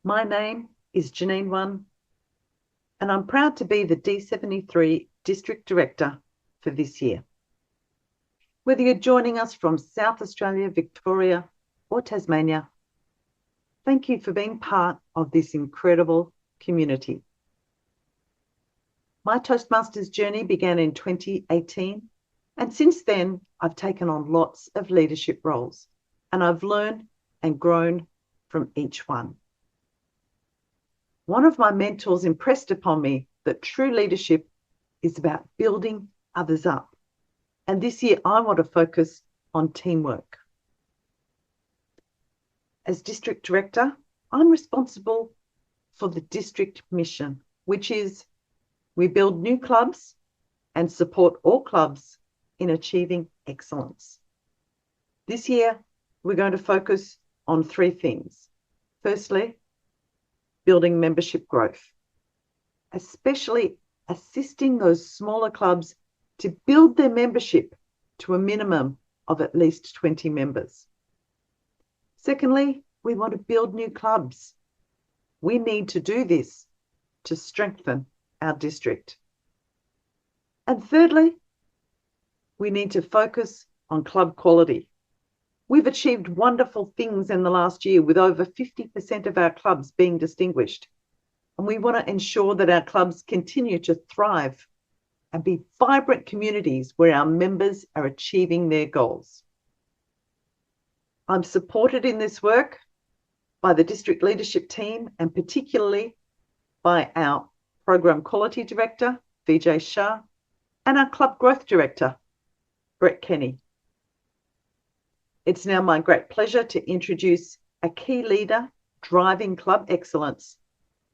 My name is Janine, and I'm proud to be the D73 District Director for this year. Whether you're joining us from South Australia, Victoria, or Tasmania, thank you for being part of this incredible community. My Toastmasters journey began in 2018, and since then, I've taken on lots of leadership roles, and I've learned and grown from each one. One of my mentors impressed upon me that true leadership is about building others up. And this year, I want to focus on teamwork. As District Director, I'm responsible for the district mission, which is we build new clubs and support all clubs in achieving excellence. This year, we're going to focus on three things. Firstly, building membership growth, especially assisting those smaller clubs to build their membership to a minimum of at least 20 members. Secondly, we want to build new clubs. We need to do this to strengthen our district. And thirdly, we need to focus on club quality. We've achieved wonderful things in the last year with over 50% of our clubs being distinguished. And we want to ensure that our clubs continue to thrive and be vibrant communities where our members are achieving their goals. I'm supported in this work by the district leadership team and particularly by our Program Quality Director, Vijay, and our Club Growth Director, Brett Kenny. It's now my great pleasure to introduce a key leader driving club excellence,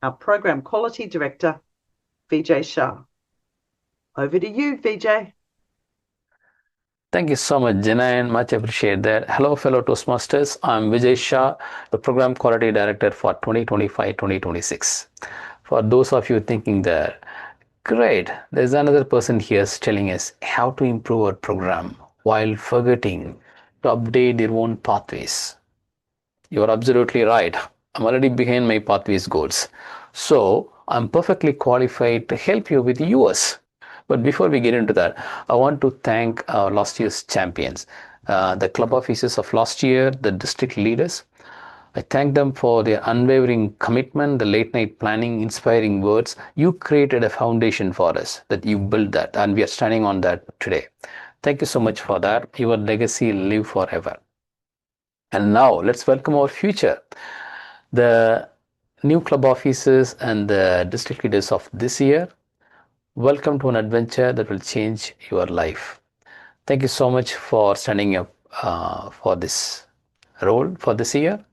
our Program Quality Director, Vijay. Over to you, Vijay. Thank you so much, Janine. Much appreciate that. Hello, fellow Toastmasters. I'm Vijay Shah, the Program Quality Director for 2025-2026. For those of you thinking that, great, there's another person here telling us how to improve our program while forgetting to update their own pathways. You are absolutely right. I'm already behind my pathways goals. So I'm perfectly qualified to help you with yours. But before we get into that, I want to thank our last year's champions, the club officers of last year, the district leaders. I thank them for their unwavering commitment, the late night planning, inspiring words. You created a foundation for us, that you built that, and we are standing on that today. Thank you so much for that. Your legacy live forever. And now let's welcome our future, the new club officers and the district leaders of this year. Welcome to an adventure that will change your life. Thank you so much for standing up for this role for this year.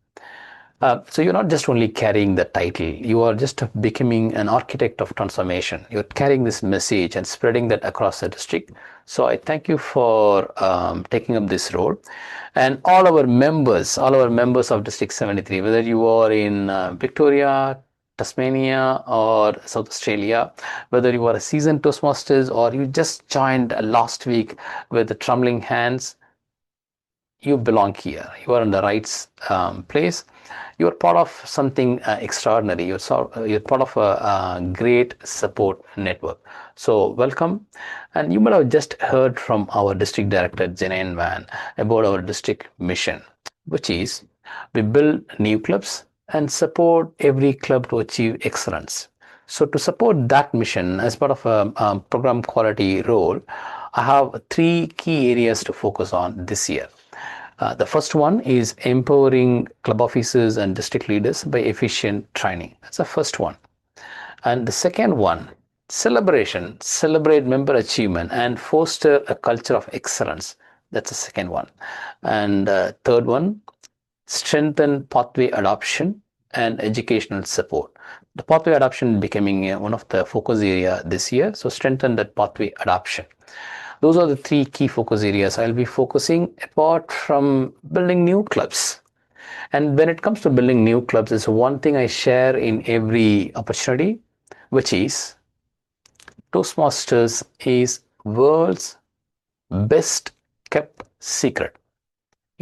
So you're not just only carrying the title, you are just becoming an architect of transformation. You're carrying this message and spreading that across the district. So I thank you for taking up this role. And all our members of District 73, whether you are in Victoria, Tasmania or South Australia, whether you are a seasoned Toastmasters or you just joined last week with the trembling hands, you belong here. You are in the right place. You are part of something extraordinary. You're part of a great support network. So welcome. And you might have just heard from our district director, Janine about our district mission, which is we build new clubs and support every club to achieve excellence. So to support that mission as part of a program quality role, I have three key areas to focus on this year. The first one is empowering club officers and district leaders by efficient training. That's the first one. And the second one, celebrate member achievement and foster a culture of excellence. That's the second one. And third one, strengthen pathway adoption and educational support. The pathway adoption becoming one of the focus area this year. So strengthen that pathway adoption. Those are the three key focus areas I'll be focusing apart from building new clubs. And when it comes to building new clubs, there's one thing I share in every opportunity, which is Toastmasters is world's best kept secret.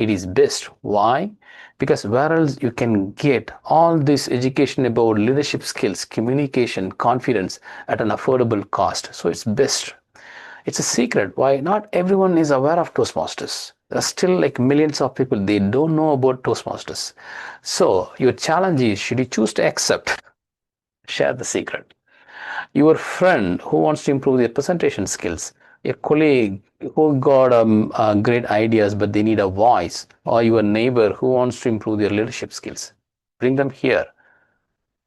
it is best. Why? Because where else you can get all this education about leadership skills, communication, confidence at an affordable cost. So it's best. It's a secret why not everyone is aware of Toastmasters. There are still like millions of people, they don't know about Toastmasters. So your challenge is, should you choose to accept, share the secret. Your friend who wants to improve their presentation skills, a colleague who got great ideas but they need a voice, or your neighbor who wants to improve their leadership skills, bring them here,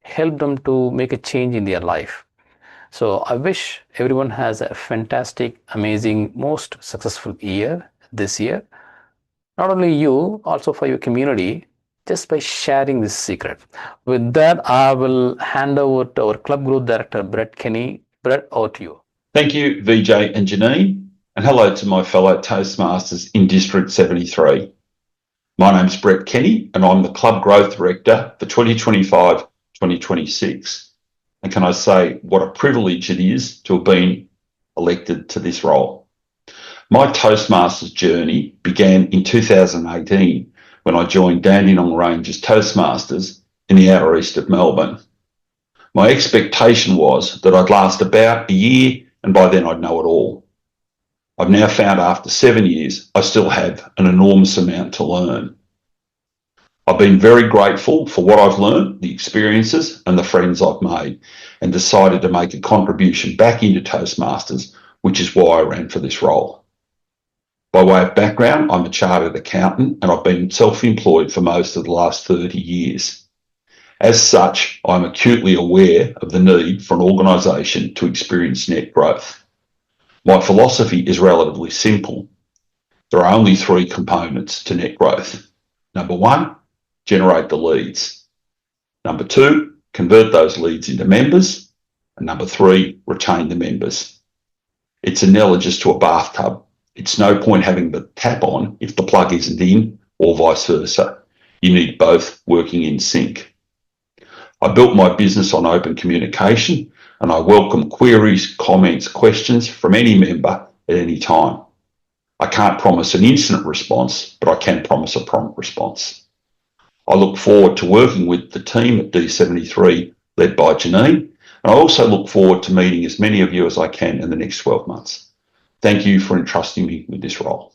help them to make a change in their life. So I wish everyone has a fantastic, amazing, most successful year this year. Not only you, also for your community, just by sharing this secret. With that, I will hand over to our club growth director, Brett Kenny. Brett, over to you. Thank you, Vijay and Janine, and hello to my fellow Toastmasters in District 73. My name's Brett Kenny, and I'm the Club Growth Director for 2025-2026. And can I say what a privilege it is to have been elected to this role. My Toastmasters journey began in 2018 when I joined Dandenong Ranges Toastmasters in the outer east of Melbourne. My expectation was that I'd last about a year and by then I'd know it all. I've now found after 7 years, I still have an enormous amount to learn. I've been very grateful for what I've learned, the experiences and the friends I've made, and decided to make a contribution back into Toastmasters, which is why I ran for this role. By way of background, I'm a chartered accountant and I've been self-employed for most of the last 30 years. As such, I'm acutely aware of the need for an organisation to experience net growth. My philosophy is relatively simple. There are only 3 components to net growth. Number 1, generate the leads. Number 2, convert those leads into members. And number 3, retain the members. It's analogous to a bathtub. It's no point having the tap on if the plug isn't in, or vice versa. You need both working in sync. I built my business on open communication, and I welcome queries, comments, questions from any member at any time. I can't promise an instant response, but I can promise a prompt response. I look forward to working with the team at D73 led by Janine, and I also look forward to meeting as many of you as I can in the next 12 months. Thank you for entrusting me with this role.